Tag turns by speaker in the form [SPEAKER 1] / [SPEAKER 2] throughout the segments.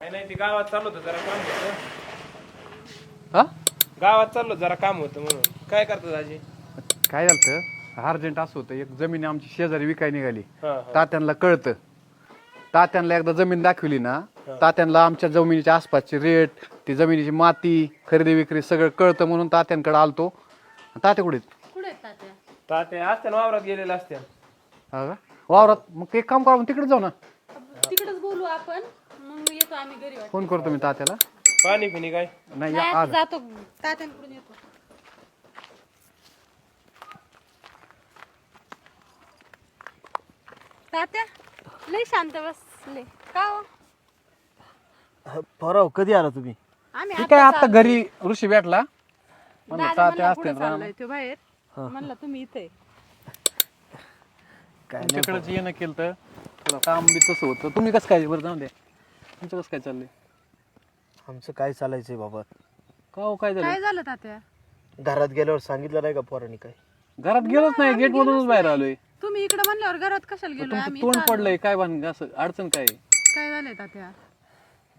[SPEAKER 1] काय नाही, ते गावात चाललो होतं जरा काम होतं.
[SPEAKER 2] हा
[SPEAKER 1] गावात चाललो जरा काम होतं म्हणून. काय करतात आजी?
[SPEAKER 2] काय झालं अर्जंट असं होतं, एक जमीन आमची शेजारी विकाय निघाली.
[SPEAKER 1] हा हा
[SPEAKER 2] तात्यांना कळतं. तात्यांना एकदा जमीन दाखवली ना, तात्यांना आमच्या जमिनीच्या आसपासची रेट, ती जमिनीची माती, खरेदी विक्री सगळं कळतं म्हणून तात्यांकडे आलतो. तात्या कुठे आहेत?
[SPEAKER 1] तात्या असत्या ना वावरात गेलेला असत्या.
[SPEAKER 2] हा का? वावरात मग एक काम करा, तिकडे जाऊ ना.
[SPEAKER 3] तिकडेच बोलू आपण, मग येतो आम्ही घरी.
[SPEAKER 2] फोन करतो मी तात्याला.
[SPEAKER 1] पाणी पिणी काय?
[SPEAKER 2] नाही
[SPEAKER 3] नाही,
[SPEAKER 2] आज
[SPEAKER 3] जातो तात्यांकडून येतो. तात्या लय शांत बसले का हो?
[SPEAKER 4] पोराव कधी आला तुम्ही?
[SPEAKER 3] आम्ही
[SPEAKER 2] ठीक आहे, आता घरी ऋषी भेटला. म्हणलं
[SPEAKER 3] दादा
[SPEAKER 2] तात्या
[SPEAKER 3] म्हणला
[SPEAKER 2] असते
[SPEAKER 3] पुढे
[SPEAKER 2] ना
[SPEAKER 3] चाललाय तो बाहेर. म्हणला तुम्ही इथे.
[SPEAKER 4] काय
[SPEAKER 2] तुमच्याकडेच येणं केलं तर थोडं काम बी तसं होतं. तुम्ही कसं काय बरं जाऊ द्या, तुमचं कसं काय चाललंय?
[SPEAKER 4] आमचं काय चालायचंय बाबा?
[SPEAKER 2] का हो, काय झालं?
[SPEAKER 3] काय झालं तात्या?
[SPEAKER 4] घरात गेल्यावर सांगितलं नाही का पोरांनी काय?
[SPEAKER 2] घरात गेलोच नाही, गेट मधूनच बाहेर आलोय.
[SPEAKER 3] तुम्ही इकडे म्हणल्यावर घरात कशाला गेलो
[SPEAKER 2] तुमचं
[SPEAKER 3] आम्ही?
[SPEAKER 2] तोंड
[SPEAKER 3] इथं आलो.
[SPEAKER 2] पडलंय काय बांध, असं अडचण काय आहे?
[SPEAKER 3] काय झालंय तात्या?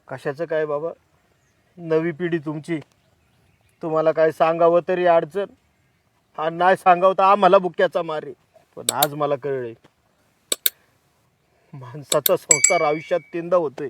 [SPEAKER 4] कशाचं काय बाबा? नवी पिढी तुमची, तुम्हाला काय सांगावं तरी अडचण, आणि नाही सांगावं तर आम्हाला बुक्याचा मारे. पण आज मला कळले, माणसाचा संसार आयुष्यात तीनदा होतोय.